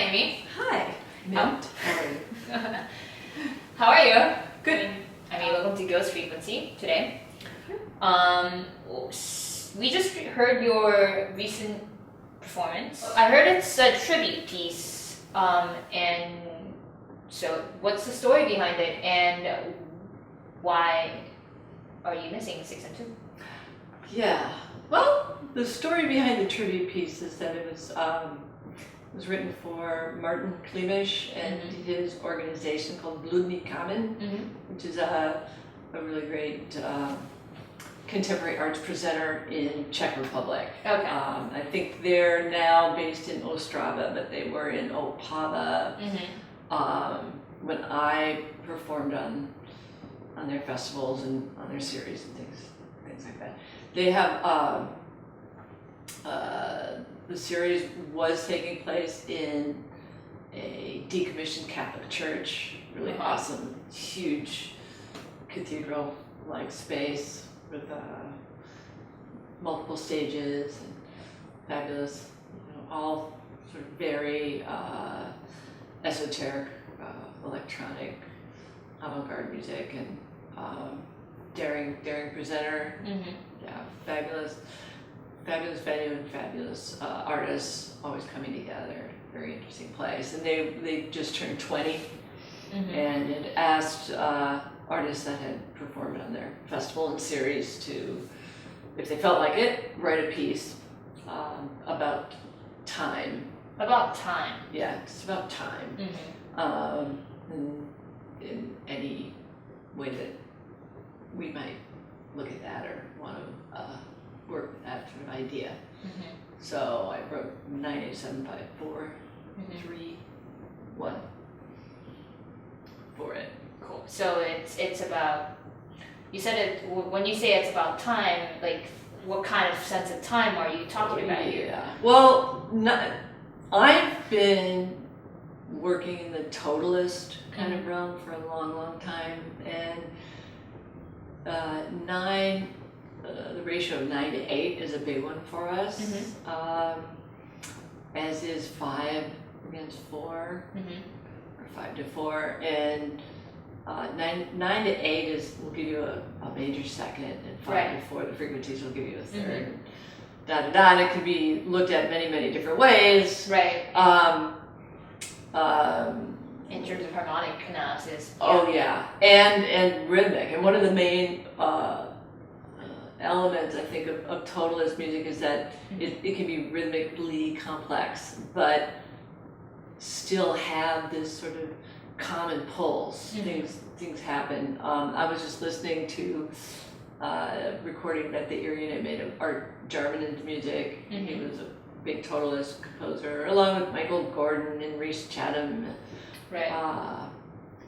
Amy. Hi. Mint. How are you? How are you? Good. Amy, welcome to Ghost Frequency today. We just heard your recent performance. I heard it's a tribute piece. And so what's the story behind it, and why are you missing 6 and 2? Yeah. Well, the story behind the tribute piece is that it was written for Martin Klimisch and his organization called Bludny Kamen, which is a really great contemporary arts presenter in Czech Republic. Okay. I think they're now based in Ostrava, but they were in Opava when I performed on their festivals and on their series and things like that. They have the series was taking place in a decommissioned Catholic church, really awesome, huge cathedral-like space with multiple stages and fabulous, all sort of very esoteric, electronic, avant-garde music, and daring presenter. Yeah, fabulous venue and fabulous artists always coming together. Very interesting place. And they just turned 20 and had asked artists that had performed on their festival and series to, if they felt like it, write a piece about time. About time. Yeah, it's about time. In any way that we might look at that or want to work with that sort of idea. So I wrote 9, 8, 7, 5, 4, 3, 1 for it. Cool. So it's about, you said it, when you say it's about time, like what kind of sense of time are you talking about here? Yeah. Well, I've been working in the totalist kind of realm for a long time, and the ratio of 9 to 8 is a big one for us, as is 5 against 4, or 5 to 4, and 9 to 8 will give you a major second, and 5 to 4, the frequencies will give you a third. And it can be looked at many different ways. Right. In terms of harmonic analysis. Oh yeah, and rhythmic. And one of the main elements, I think, of totalist music is that it can be rhythmically complex, but still have this sort of common pulse. Things happen. I was just listening to a recording that the Erie Unit made of Art Jarvin's music. He was a big totalist composer, along with Michael Gordon and Reese Chatham. Right.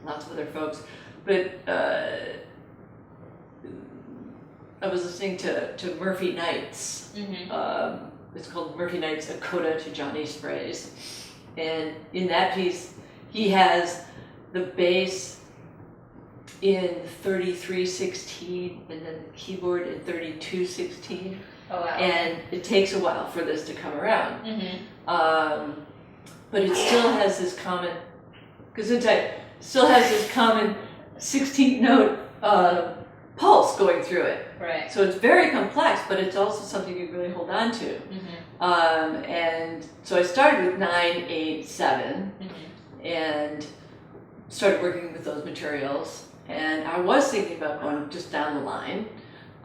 Lots of other folks. But I was listening to Murphy Knight's. It's called Murphy Knight's A Coda to Johnny Sprays. And in that piece, he has the bass in 33/16 and then the keyboard in 32/16. Oh, wow. And it takes a while for this to come around. But it still has this common, still has this common 16-note pulse going through it. Right. So it's very complex, but it's also something you really hold on to. And so I started with 9, 8, 7, and started working with those materials. And I was thinking about going just down the line.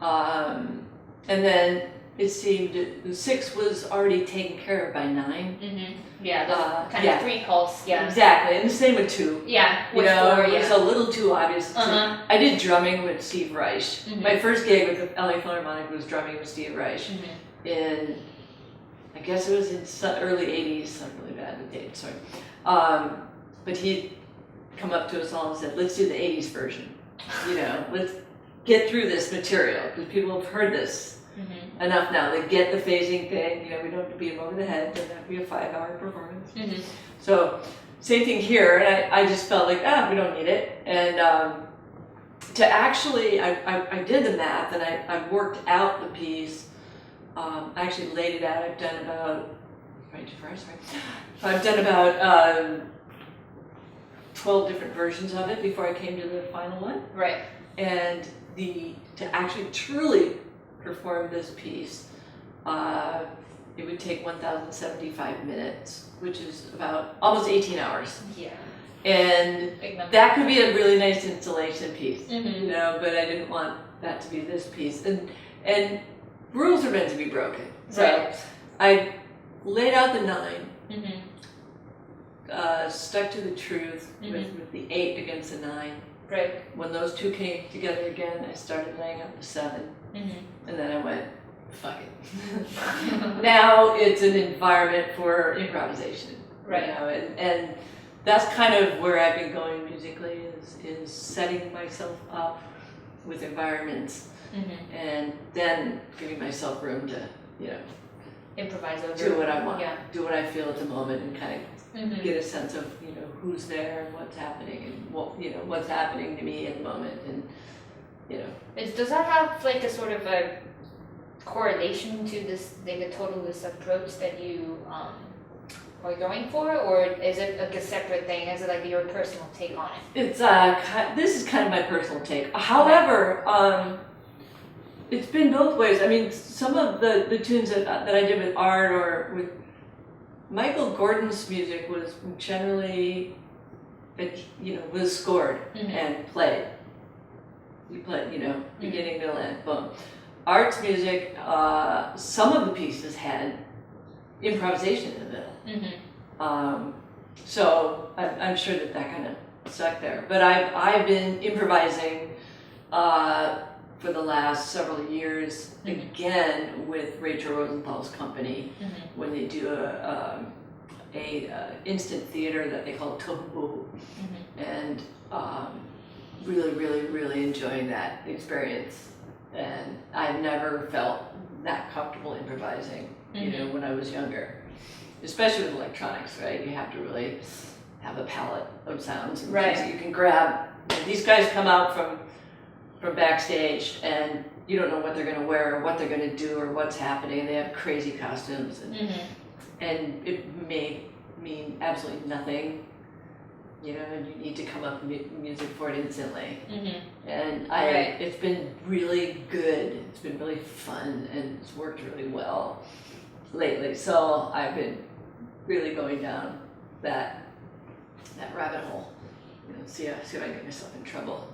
And then it seemed the 6 was already taken care of by 9. Yeah, the kind of 3 pulse, yeah. Exactly, and the same with 2. Yeah, with 4, yeah. It was a little too obvious. I did drumming with Steve Reich. My first gig with the LA Philharmonic was drumming with Steve Reich. In, I guess it was in early 80s, I'm really bad with dates, sorry. But he'd come up to us all and said, let's do the 80s version. Let's get through this material, because people have heard this enough now. They get the phasing thing, we don't have to beat them over the head, it doesn't have to be a 5-hour performance. So, same thing here, and I just felt like, we don't need it. And to actually, I did the math, and I worked out the piece. I actually laid it out. I've done about 24 hours, sorry. I've done about 12 different versions of it before I came to the final one. Right. And to actually truly perform this piece, it would take 1,075 minutes, which is about almost 18 hours. Yeah. And that could be a really nice installation piece, you know, but I didn't want that to be this piece. And rules are meant to be broken. So Right. I laid out the 9, stuck to the truth with the 8 against the 9. Right. When those two came together again, I started laying out the 7. And then I went, fuck it. Now it's an environment for improvisation. Right. You know, and that's kind of where I've been going musically, is setting myself up with environments and then giving myself room to, you know, improvise over. do what I want, Yeah. do what I feel at the moment, and kind of get a sense of, you know, who's there and what's happening, and what, you know, what's happening to me at the moment, and, you know. Does that have like a sort of a correlation to this, like a totalist approach that you are going for, or is it like a separate thing? Is it like your personal take on it? It's this is kind of my personal take. However, it's been both ways. I mean, some of the tunes that I did with Art or with Michael Gordon's music was generally, you know, was scored and played. You play, you know, beginning, middle, end, boom. Art's music, some of the pieces had improvisation in the middle. So I'm sure that kind of stuck there. But I've been improvising for the last several years, again with Rachel Rosenthal's company, when they do a instant theater that they call Tohu, and really, really, really enjoying that experience. And I've never felt that comfortable improvising, you know, when I was younger, especially with electronics, right? You have to really have a palette of sounds, and Right. you can grab. These guys come out from backstage, and you don't know what they're going to wear, or what they're going to do, or what's happening. They have crazy costumes, and it may mean absolutely nothing, you know, and you need to come up with music for it instantly. And Right. it's been really good. It's been really fun, and it's worked really well lately. So I've been really going down that rabbit hole. You know, see if I can get myself in trouble.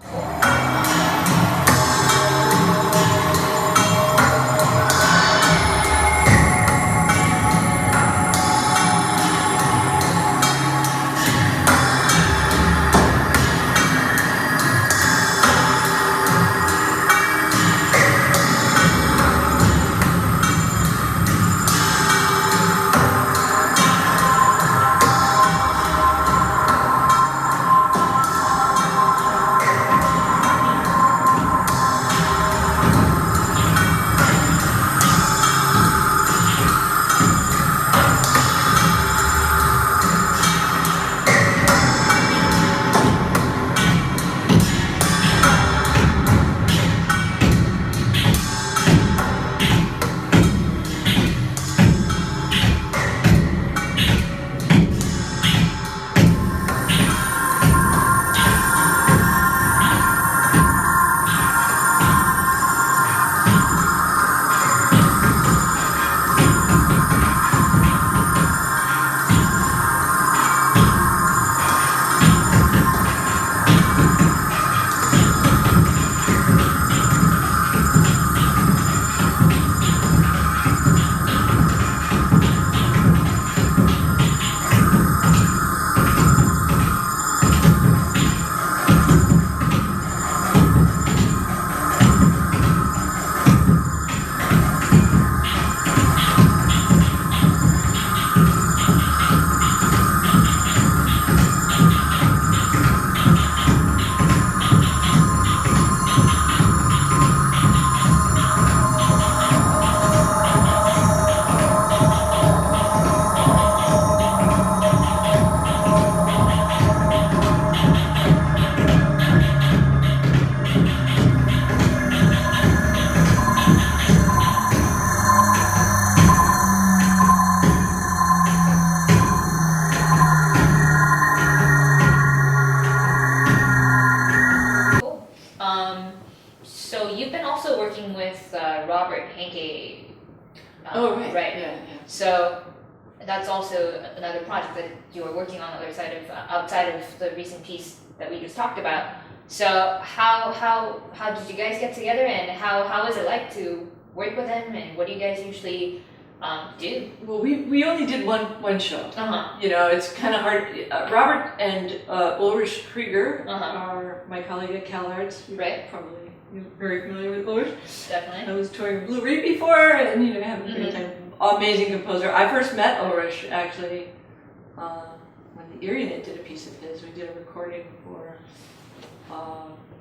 Robert Henke. Oh, right. Right. Yeah. So that's also another project that you were working on outside of the recent piece that we just talked about. So how did you guys get together, and how is it like to work with him, and what do you guys usually do? Well, we only did one show. Uh-huh. You know, it's kind of hard. Robert and Ulrich Krieger are my colleague at CalArts. Right. Probably you're very familiar with Ulrich. Definitely. I was touring Blue Reed before, and you know, having a great time. Amazing composer. I first met Ulrich actually when the Urinet did a piece of his. We did a recording for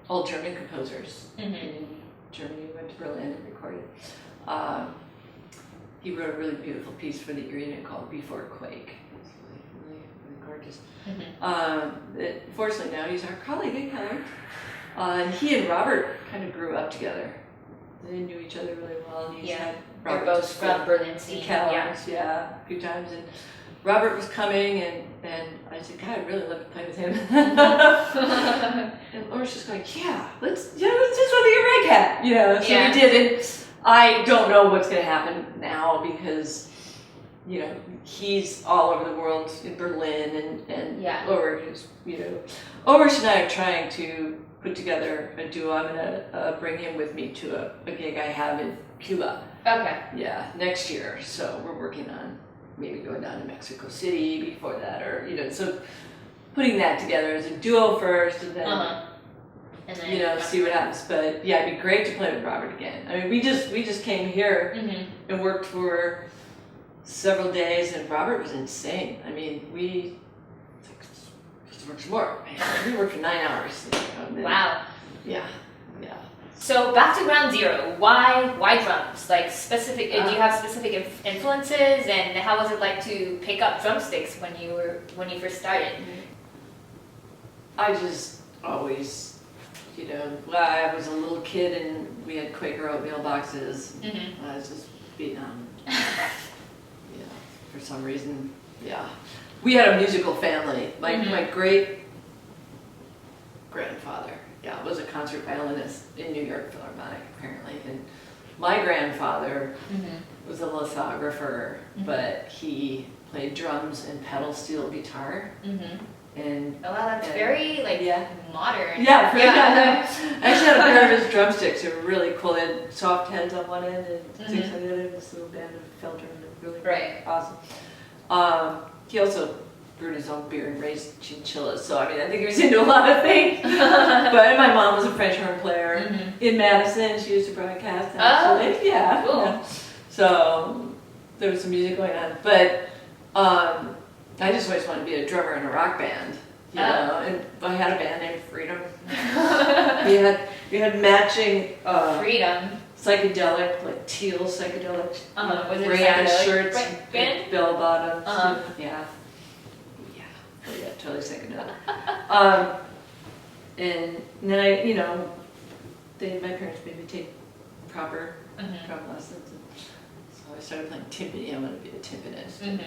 all German composers in Germany. We went to Berlin and recorded. He wrote a really beautiful piece for the Urinet called Before Quake. It's really gorgeous. Fortunately now he's our colleague at CalArts. And he and Robert kind of grew up together. They knew each other really well. And he's had They're Robert both from Berlin scene. CalArts, a few times. And Robert was coming, and I said, God, I'd really love to play with him. And Laura's just going, let's do something at Red Cat. You know, so we did. And I don't know what's going to happen now because, you know, he's all over the world in Berlin, and Ulrich is, you know, Ulrich and I are trying to put together a duo. I'm going to bring him with me to a gig I have in Cuba. Okay. Yeah, next year. So we're working on maybe going down to Mexico City before that, or, you know, so putting that together as a duo first, and then, you know, see what happens. But yeah, it'd be great to play with Robert again. I mean, we just came here and worked for several days, and Robert was insane. I mean, we worked more. We worked for 9 hours. You know, and then, wow. Yeah. So back to ground zero. Why drums? Like specific? Do you have specific influences? And how was it like to pick up drumsticks when you first started? I just always, you know, I was a little kid and we had Quaker oatmeal boxes. I was just beating on. For some reason, we had a musical family. My great grandfather. Was a concert violinist in New York Philharmonic, apparently. And my grandfather was a lithographer, but he played drums and pedal steel guitar. And that's very modern. Yeah, I actually had a pair of his drumsticks. They were really cool. They had soft heads on one end and sticks on the other. This little band of felt drum, really awesome. He also brewed his own beer and raised chinchillas. So, I mean, I think he was into a lot of things. But my mom was a French horn player in Madison. She used to broadcast. Actually. Cool. So, there was some music going on. But I just always wanted to be a drummer in a rock band. You know, and I had a band named Freedom. we had matching Freedom. Psychedelic, like teal psychedelic, rayon shirts, band? bell bottoms. Totally psychedelic. And then I, you know, my parents made me take proper drum lessons. And so I started playing timpani. I wanted to be a timpanist.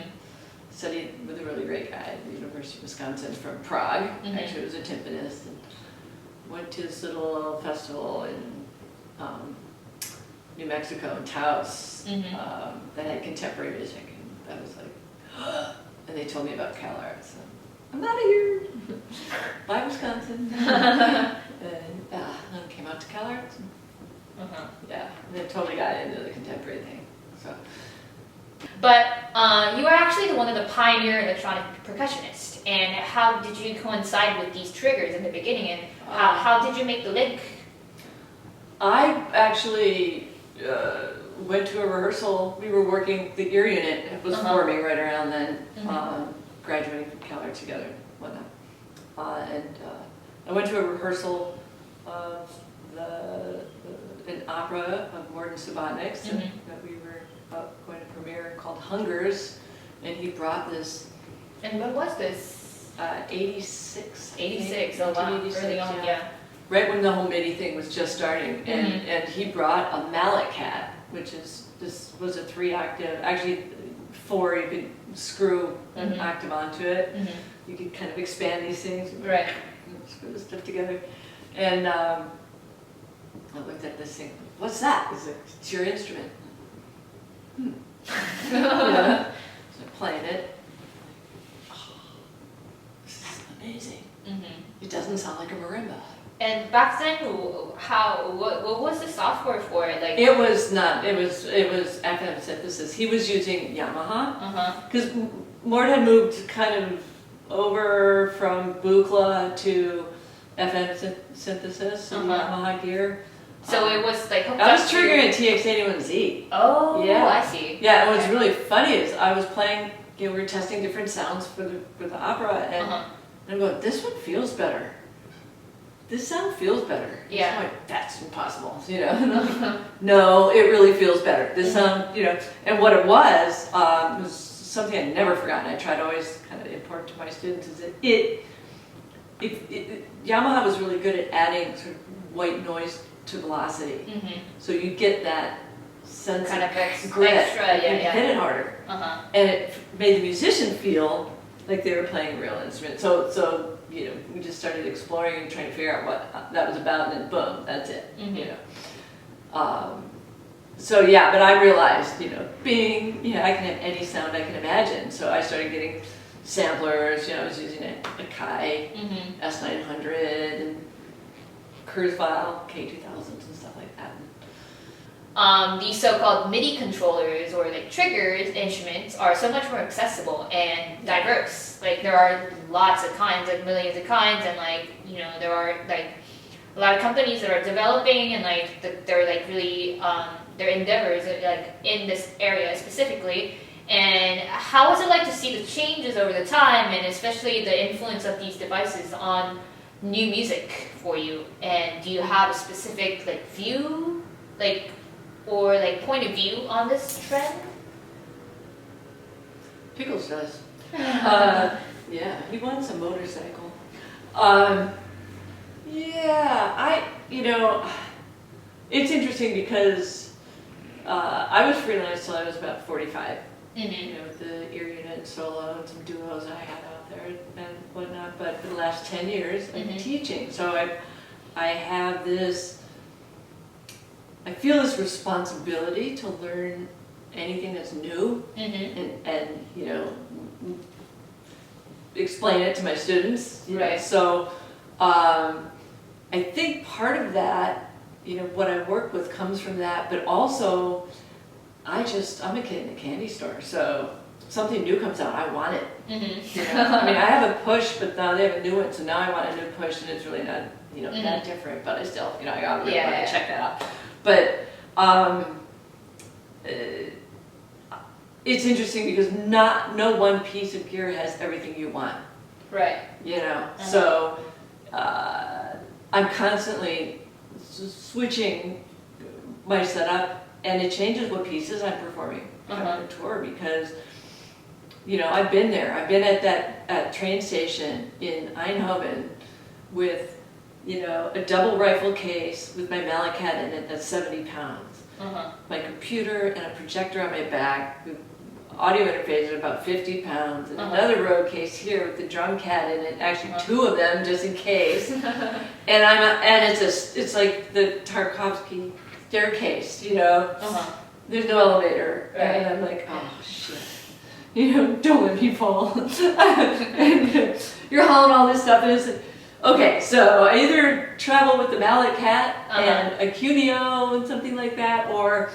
Studied with a really great guy at the University of Wisconsin from Prague. Actually, was a timpanist. And went to this little festival in New Mexico, in Taos, that had contemporary music. And that was like, and they told me about CalArts. I'm out of here. Bye, Wisconsin. And came out to CalArts. And then totally got into the contemporary thing. So. But you are actually one of the pioneer electronic percussionists. And how did you coincide with these triggers in the beginning? And how did you make the link? I actually went to a rehearsal. We were working, the ear unit was forming right around then. Graduating from CalArts together and whatnot. And I went to a rehearsal of an opera of Morton Subotnick's that we were going to premiere called Hungers, and he brought this. And when was this? 86. 86, a lot early on, Right when the whole MIDI thing was just starting, and he brought a mallet cat, which this was a 3-octave, actually 4, you could screw an octave onto it. You could kind of expand these things. Right. Screw this stuff together. And I looked at this thing. What's that? He's like, it's your instrument. Yeah. So I'm playing it. Oh, this is amazing. It doesn't sound like a marimba. And back then, what was the software for it? Like it was not. It was FM synthesis. He was using Yamaha because Mort had moved kind of over from Buchla to FM synthesis and Yamaha gear. So it was like I was triggering a TX81Z. Oh, yeah. I see. Yeah, and what's really funny is I was playing. We were testing different sounds for the opera, and I'm going, this one feels better. This sound feels better. Yeah. I'm like, that's impossible, No, it really feels better. This sound, and what it was something I'd never forgotten. I try to always kind of impart to my students is that Yamaha was really good at adding sort of white noise to velocity. So you get that sense kind of grit. extra, you hit it harder. And it made the musician feel like they were playing a real instrument. So we just started exploring and trying to figure out what that was about, and then boom, that's it. So yeah, but I realized, being, I can have any sound I can imagine. So I started getting samplers. I was using a Kai S900 and Kurzweil K2000s and stuff like that. These so-called MIDI controllers or like triggers instruments are so much more accessible and diverse. Like there are lots of kinds, like millions of kinds, and there are like a lot of companies that are developing and they're like really their endeavors like in this area specifically. And how is it like to see the changes over the time, and especially the influence of these devices on new music for you? And do you have a specific view, or point of view on this trend? Pickles does. Yeah, he wants a motorcycle. It's interesting because I was freelance till I was about 45. With the ear unit and solo and some duos I had out there and whatnot. But for the last 10 years, I'm teaching. So I have this, I feel this responsibility to learn anything that's new and explain it to my students. Right. So I think part of that, what I work with comes from that, but also I'm a kid in a candy store, so something new comes out, I want it. I have a push, but now they have a new one, so now I want a new push, and it's really not, that different, but I still, I gotta really want to check that out. But it's interesting because no one piece of gear has everything you want. Right. So I'm constantly switching my setup, and it changes what pieces I'm performing on the tour because, I've been there. I've been at that train station in Eindhoven with, a double rifle case with my Malacat in it that's 70 pounds. My computer and a projector on my back, with audio interface at about 50 pounds, and another road case here with the drum cat in it, actually two of them just in case. and it's like the Tarkovsky staircase, there's no elevator, and I'm like, oh shit, don't let me fall. And you're hauling all this stuff, and it's like, okay, so I either travel with the Mallet Cat and a Cuneo and something like that, or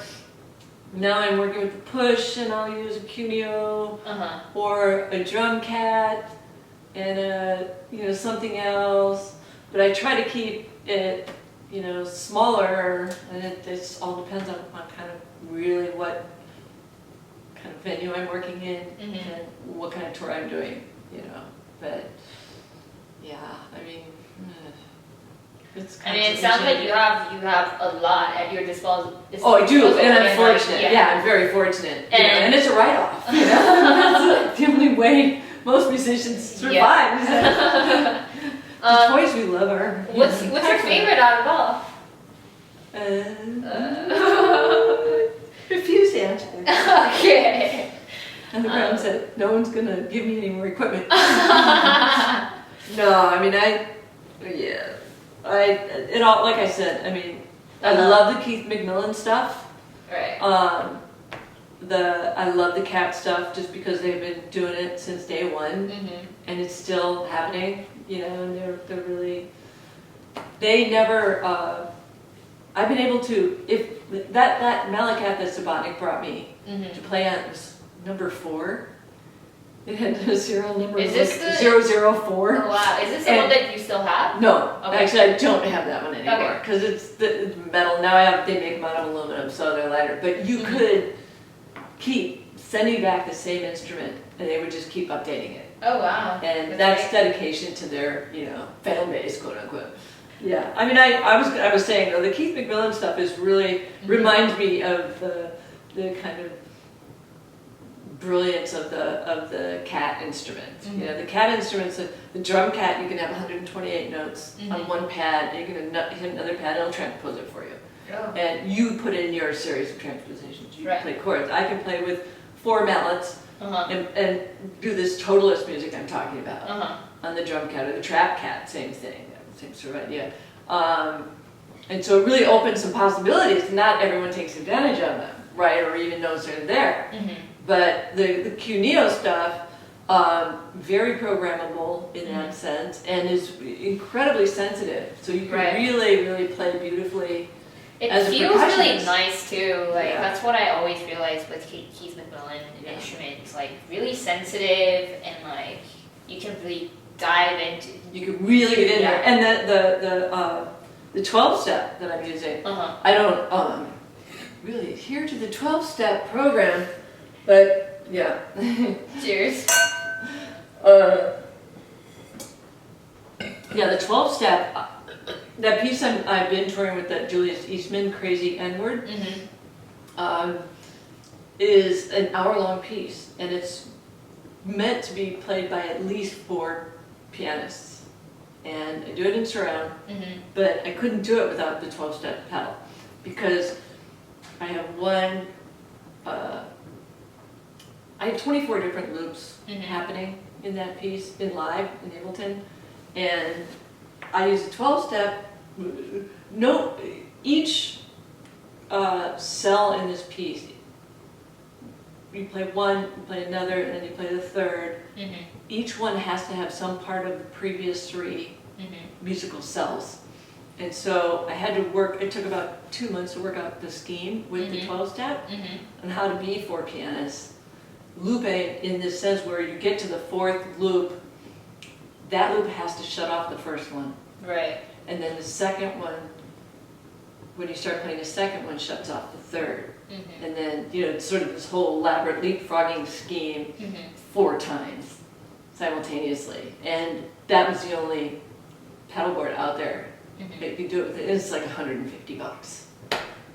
now I'm working with the push and I'll use a Cuneo or a drum cat and something else, but I try to keep it smaller, and it all depends on kind of really what kind of venue I'm working in and what kind of tour I'm doing, but yeah, it's it sounds like you have a lot at your disposal. Oh, I do, and I'm fortunate. Yeah, I'm very fortunate. And it's a write-off. That's the only way most musicians survive. The toys we love are. What's your favorite out of all? Refuse to answer. Okay. And the ground said, no one's gonna give me any more equipment. No, like I said, I love the Keith McMillan stuff. Right. I love the Cat stuff just because they've been doing it since day one, and it's still happening. You know, and they're really. They never. I've been able to that Malakat that Subotnick brought me to play on was number 4. It had a serial number. Is this the 004? Oh, wow. Is this the one that you still have? No, Okay. actually I don't have that one anymore because it's the metal. Now they make them out of aluminum, so they're lighter. But you could keep sending back the same instrument, and they would just keep updating it. Oh wow. And that's dedication to their, fan base, quote unquote. Yeah, I mean, I was saying though, the Keith McMillan stuff is really reminds me of the kind of brilliance of the Cat instruments. The Cat instruments, the drum Cat, you can have 128 notes on one pad, and you can hit another pad, and it'll transpose it for you. Oh. And you put in your series of transpositions. You Right. can play chords. I can play with 4 mallets and do this totalist music I'm talking about on the drum Cat or the trap Cat, same thing, same sort of idea. And so it really opens some possibilities. Not everyone takes advantage of them, right, or even knows they're there. But the Q-Neo stuff, very programmable in that sense, and is incredibly sensitive. So you can really, really play beautifully. It as a feels really percussionist. nice too. Like that's what I always realized with Keith McMillan instruments. Like really sensitive, and like you can really dive into. You can really get in there. And the 12-step that I'm using, I don't really adhere to the 12-step program, but yeah. Cheers. Yeah, the 12-step. That piece I've been touring with, that Julius Eastman, Crazy N-Word, is an hour-long piece, and it's meant to be played by at least 4 pianists. And I do it in surround, but I couldn't do it without the 12-step pedal, because I have I have 24 different loops happening in that piece, in live, in Ableton, and I use a 12-step. No, each cell in this piece, you play one, you play another, and then you play the third. Each one has to have some part of the previous 3 musical cells. And so I had to work, it took about 2 months to work out the scheme with the 12-step and how to be 4 pianists. Looping in this sense where you get to the 4th loop, that loop has to shut off the first one. Right. And then the second one, when you start playing the second one, shuts off the third. And then, it's sort of this whole elaborate leapfrogging scheme 4 times simultaneously. And that was the only pedal board out there that could do it with it. It's like $150.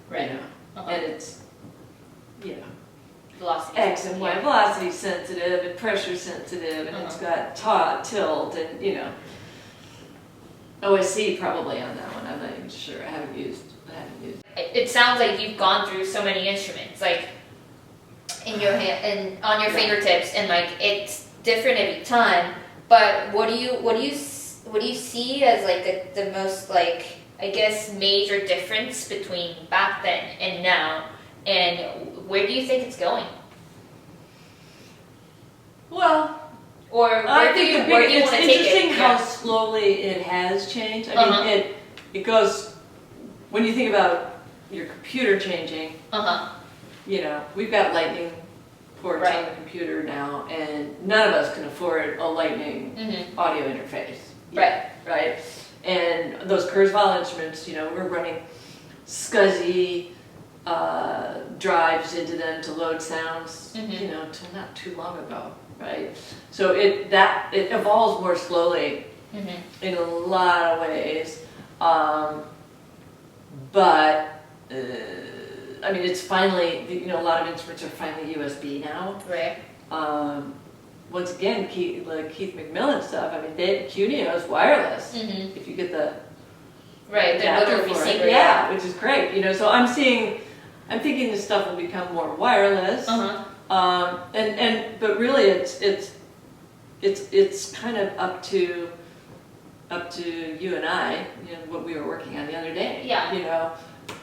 Right. And it's, Velocity. X and Y, velocity sensitive and pressure sensitive, and it's got tilt, and OSC probably on that one. I'm not even sure. I haven't used. It sounds like you've gone through so many instruments, like in your hand and on your fingertips, and like it's different every time. But what do you see as like the most, like, I guess, major difference between back then and now? And where do you think it's going? Well, or where do you want to take it? It's interesting how slowly it has changed. I mean, it goes, when you think about your computer changing, we've got lightning ports on the computer now, and none of us can afford a lightning audio interface. Right? And those Kurzweil instruments, we're running SCSI drives into them to load sounds, till not too long ago, right? So it evolves more slowly in a lot of ways, but I mean, it's finally, a lot of instruments are finally USB now. Right. Once again, Keith McMillan stuff. I mean, Q-Neo is wireless. If you get the adapter the for receiver, it, which is great. So I'm thinking this stuff will become more wireless. But really, it's kind of up to you and I. What we were working on the other day.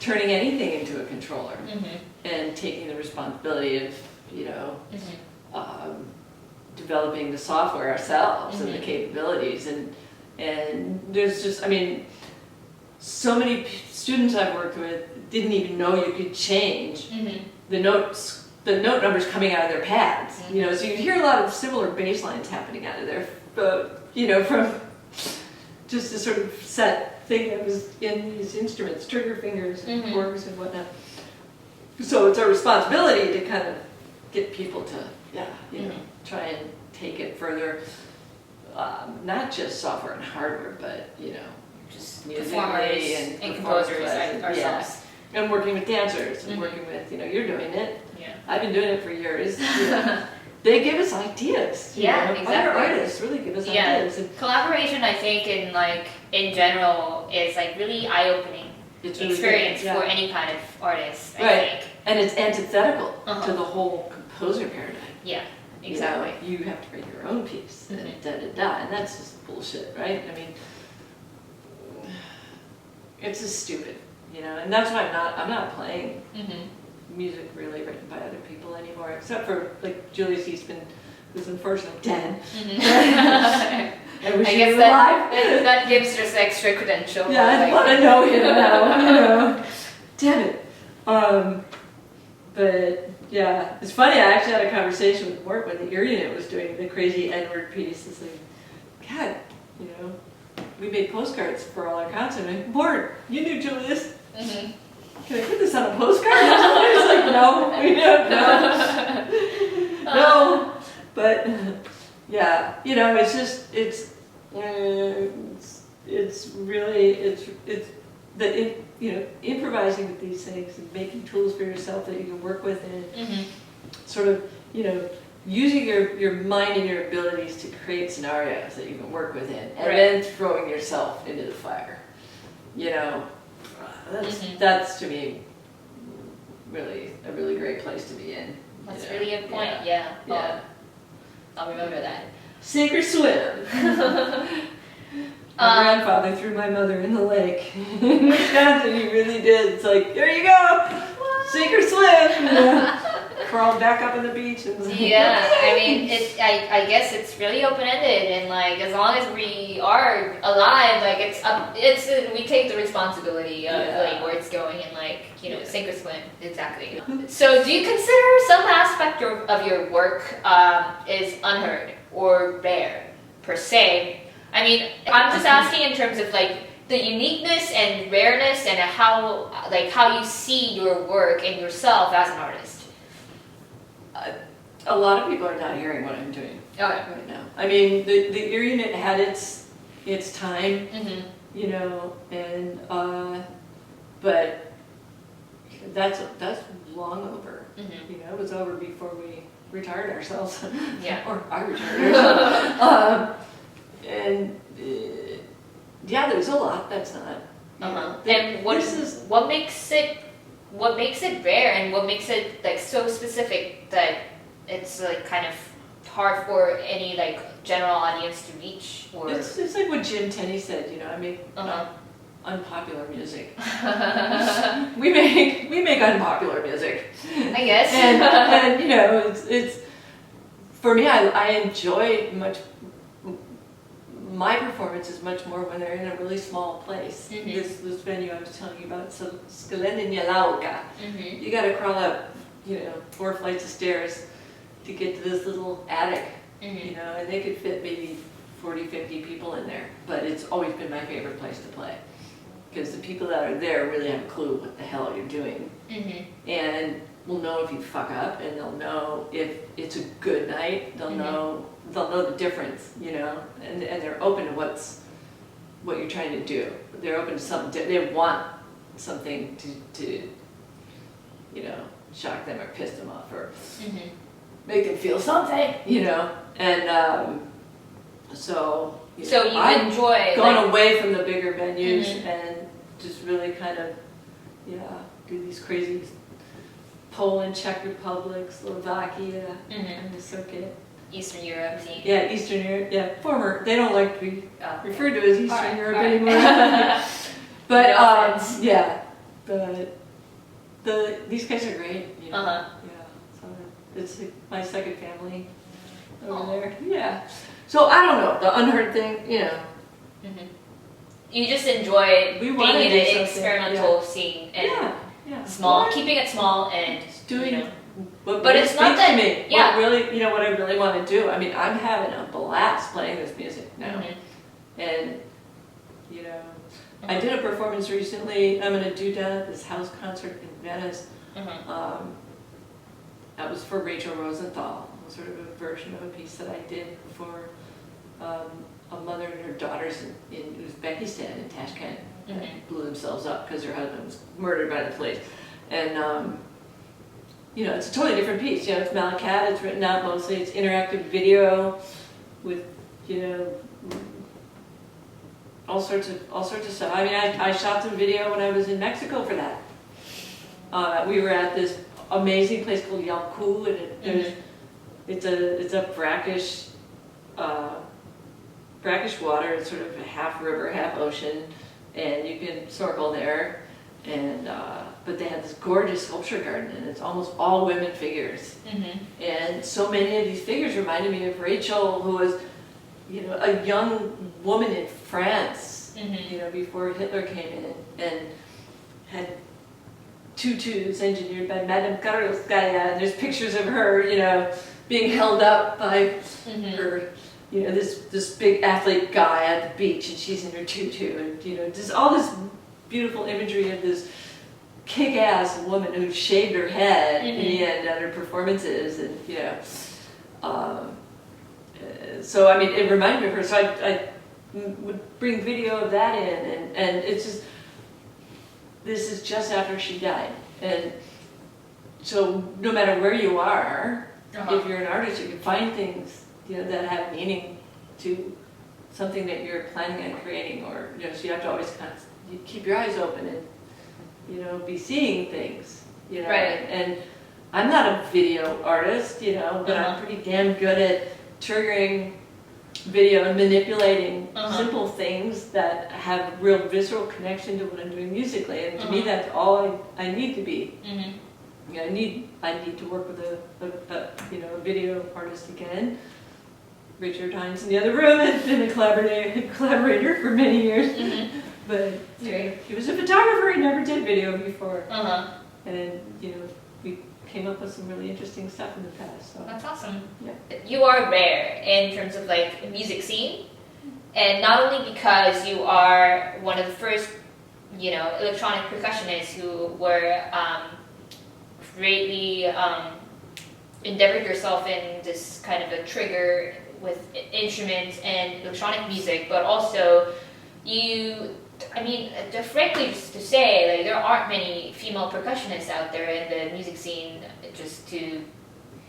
turning anything into a controller and taking the responsibility of, developing the software ourselves and the capabilities. And there's just, I mean, so many students I've worked with didn't even know you could change the note numbers coming out of their pads. So you hear a lot of similar bass lines happening out of there, from just a sort of set thing that was in these instruments, trigger fingers and corks and whatnot. So it's our responsibility to kind of get people to, try and take it further. Not just software and hardware, but just musically performers and composers ourselves. Yeah. And working with dancers and working with, you're doing it. Yeah. I've been doing it for years. They give us ideas. Exactly. Other artists really give us ideas. And collaboration, I think, in general, is like really eye-opening experience for any kind of artist. I think. And it's antithetical to the whole composer paradigm. Yeah. Exactly. You have to write your own piece, and and that's just bullshit, right? I mean, it's just stupid, and that's why I'm not playing music really written by other people anymore, except for like Julius Eastman, who's unfortunately dead. I wish he was alive. That gives just extra credential. Yeah, I want to know him now. Damn it. But yeah, it's funny. I actually had a conversation with Mort when the Ear Unit was doing the crazy N-word piece. It's like, God, we made postcards for all our concerts. I'm like, Mort, you knew Julius. Can I put this on a postcard? He's like, no, we don't know. No, but yeah, it's just it's really improvising with these things and making tools for yourself that you can work with and sort of using your mind and your abilities to create scenarios that you can work within, and then throwing yourself into the fire. That's to me really a really great place to be in. That's really a point. Yeah. I'll remember that. Sink or swim. My grandfather threw my mother in the lake. Wisconsin, he really did. It's like, here you go, sink or swim. Crawled back up on the beach. And I mean, I guess it's really open-ended, and like as long as we are alive, like we take the responsibility of like where it's going and sink or swim. Exactly. So, do you consider some aspect of your work is unheard or rare per se? I mean, I'm just asking in terms of like the uniqueness and rareness and how you see your work and yourself as an artist. A lot of people are not hearing what I'm doing right now. I mean, the Ear Unit had its time, and but that's long over. It was over before we retired ourselves. Or I retired ourselves. And there's a lot that's not. And what makes it rare, and what makes it like so specific that it's like kind of hard for any like general audience to reach? Or it's like what Jim Tenney said. I make unpopular music. we make unpopular music, I guess. and it's for me. I enjoy my performance is much more when they're in a really small place. This venue I was telling you about, Sklenina. You got to crawl up, 4 flights of stairs to get to this little attic, and they could fit maybe 40, 50 people in there. But it's always been my favorite place to play because the people that are there really have a clue what the hell you're doing, and will know if you fuck up, and they'll know if it's a good night. They'll know the difference, and they're open to what you're trying to do. They're open to something. They want something to shock them or piss them off or make them feel something, And so you enjoy going away from the bigger venues and just really kind of do these crazy Poland, Czech Republic, Slovakia, and the circuit. Eastern Europe scene. Yeah, Eastern Europe. Yeah, former. They don't like to be referred to as Eastern Europe anymore. But these guys are great. You know? Yeah, so it's like my second family over there. Yeah. So I don't know, the Unheard thing, you know. You just enjoy being in an experimental yeah. scene and yeah. small, keeping it small and doing. you know. But it's not that. To me, Yeah. what really, you know, what I really want to do. I mean, I'm having a blast playing this music now, and you know, I did a performance recently. I'm going to do down at this house concert in Venice. That was for Rachel Rosenthal, sort of a version of a piece that I did for a mother and her daughters in Uzbekistan, in Tashkent, that blew themselves up because their husband was murdered by the police. And you know, it's a totally different piece. You know, it's Malakat. It's written out mostly. It's interactive video with, you know, all sorts of stuff. I mean, I shot some video when I was in Mexico for that. We were at this amazing place called Yalku, and it's a brackish water. It's sort of half river, half ocean, and you can snorkel there. And but they had this gorgeous sculpture garden, and it's almost all women figures. And so many of these figures reminded me of Rachel, who was, you know, a young woman in France, you know, before Hitler came in, and had tutus engineered by Madame Karlovskaya, and there's pictures of her, you know, being held up by her, you know, this big athlete guy at the beach, and she's in her tutu, and you know, just all this beautiful imagery of this kick-ass woman who shaved her head in the end at her performances, and you know, so I mean, it reminded me of her. So I would bring video of that in, and it's just, this is just after she died, and so no matter where you are, if you're an artist, you can find things, you know, that have meaning to something that you're planning on creating, or you know, so you have to always kind of keep your eyes open and, you know, be seeing things, you know. Right. And I'm not a video artist, you know, but I'm pretty damn good at triggering video and manipulating simple things that have real visceral connection to what I'm doing musically. And to me, that's all I need to be. You know, I need to work with a you know, a video artist again. Richard Hines in the other room has been a collaborator for many years. But you know, he was a photographer, he never did video before. And you know, we came up with some really interesting stuff in the past. So. That's awesome. Yeah. You are rare in terms of like the music scene, and not only because you are one of the first, you know, electronic percussionists who were greatly endeavored yourself in this kind of a trigger with instruments and electronic music, but also you, I mean, frankly, just to say, like, there aren't many female percussionists out there in the music scene, just to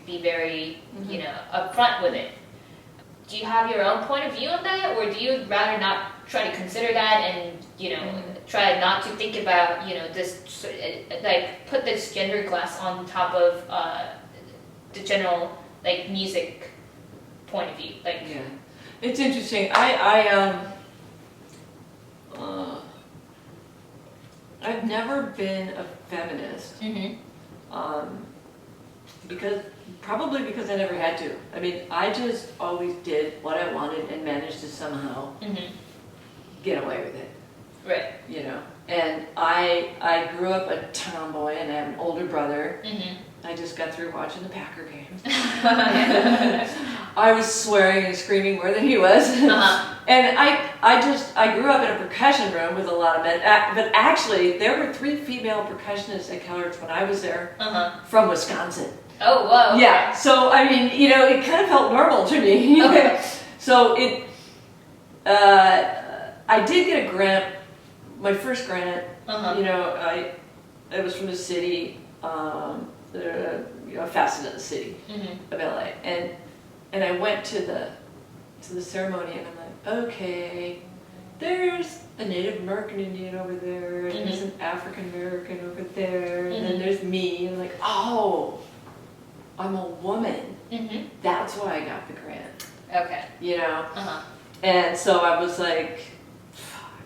be very, you know, upfront with it. Do you have your own point of view on that, or do you rather not try to consider that and, you know, try not to think about, you know, this, like, put this gender glass on top of the general, like, music point of view? Like, yeah, it's interesting. I've never been a feminist, because I never had to. I mean, I just always did what I wanted and managed to somehow get away with it. Right. You know, and I grew up a tomboy, and I have an older brother. I just got through watching the Packer games. I was swearing and screaming more than he was. And I grew up in a percussion room with a lot of men, but actually there were 3 female percussionists at Curated when I was there from Wisconsin. Oh, wow. Okay. Yeah, so I mean, you know, it kind of felt normal to me. Okay. So I did get a grant, my first grant, you know, it was from the city, you know, facet of the city of LA, and I went to the ceremony, and I'm like, okay, there's a Native American Indian over there, and there's an African American over there, and then there's me, and I'm like, oh, I'm a woman. That's why I got the grant. Okay. You know, and so I was like, fuck,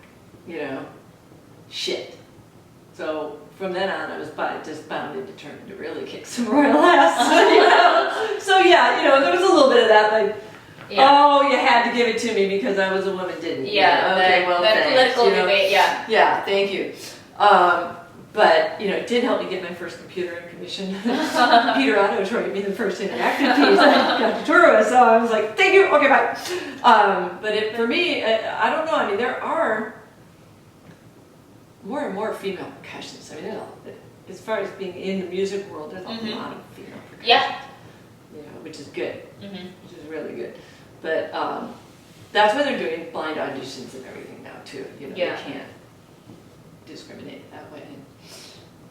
you know, shit. So from then on, I was just bound and determined to really kick some royal ass. You know? So yeah, you know, there was a little bit of that, like, oh, you had to give it to me because I was a woman, didn't you? Yeah, okay, well, that thanks, political you know? debate, yeah. Yeah, thank you. But, you know, it did help me get my first computer in commission. Peter Otto showed me the first interactive piece I got to tour with, so I was like, thank you, okay, bye. But for me, I don't know, I mean, there are more and more female percussionists. I mean, as far as being in the music world, there's a lot of female percussionists. Yeah. You know, which is good, which is really good. But that's why they're doing blind auditions and everything now, too. You know, they can't discriminate that way.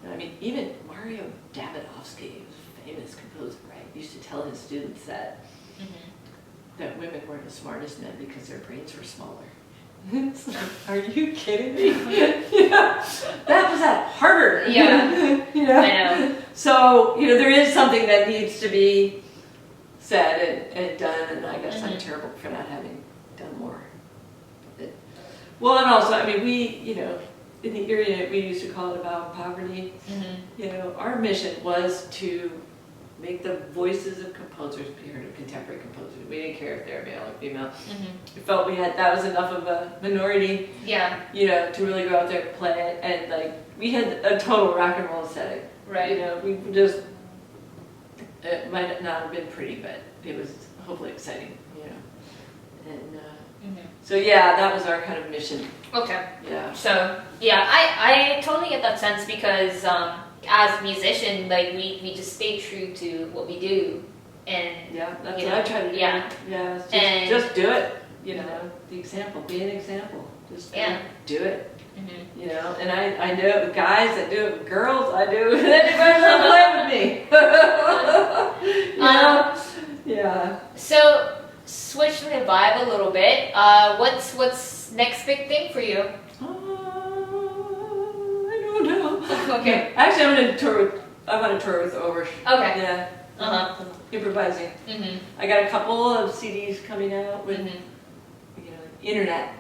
And, I mean, even Mario Davidovsky, who's a famous composer, right, used to tell his students that that women weren't the smartest men because their brains were smaller. It's like, are you kidding me? Yeah. That was at Harvard. Yeah. You know? I know. So, you know, there is something that needs to be said and done, and I guess I'm terrible for not having done more. Well, and also, I mean, we, you know, in the area we used to call it about poverty. You know, our mission was to make the voices of composers be heard, of contemporary composers. We didn't care if they were male or female. We felt that was enough of a minority, you know, to really go out there and play it. And like, we had a total rock and roll aesthetic. Right. You know, we just, it might not have been pretty, but it was hopefully exciting, you know. And so yeah, that was our kind of mission. Okay. Yeah. So yeah, I totally get that sense because as a musician, like we just stay true to what we do, and yeah, that's what I try to do. Yeah. Yeah, just do it. You know, the example, be an example. Just do it. You know, and I know it with guys, I do it with girls, I do it with anybody that play with me. You know? Yeah. So switch the vibe a little bit. What's next big thing for you? I don't know. Okay. Actually, I want to tour with Overs. Okay. Yeah. Improvising. I got a couple of CDs coming out with, you know, internet,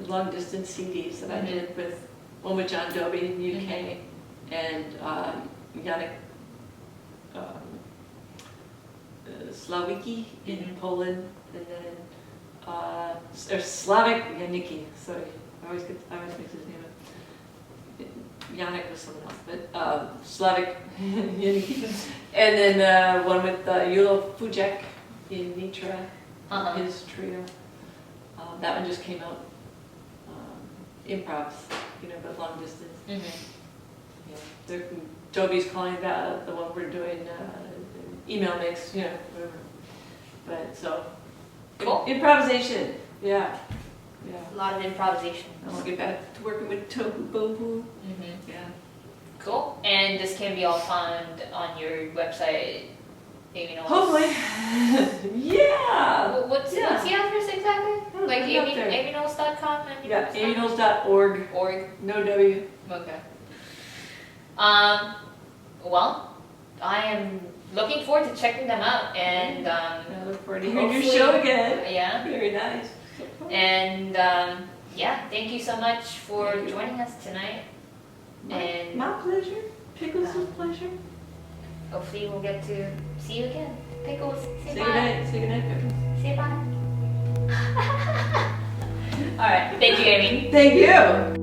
long distance CDs that I did with one with John Dobie in the UK and Janek Slawicki in Poland, and then or Slavik Janicki. Sorry, I always mix his name up. Janek was someone else, but Slavik Janicki. And then one with Yulo Fujek in Nitra, his trio. That one just came out. Improvs, you know, but long distance. Yeah, Dobie's calling that the one we're doing email mix, you know, whatever. But so, cool. Improvisation, yeah. A lot of improvisation. And we'll get back to working with Tohu Bohu. Yeah. Cool. And this can be all found on your website, Amy Knoles. Hopefully. Yeah. What's the address exactly? Like amyknoles.com? Yeah, amyknoles.org. Org. No W. Okay. Well, I am looking forward to checking them out, and I look forward to hearing your show again. Yeah. Very nice. And yeah, thank you so much for joining us tonight. My pleasure. Pickles' pleasure. Hopefully we'll get to see you again. Pickles, say bye. Goodnight. Say goodnight, Pickles. Say bye. All right. Thank you, Amy. Thank you.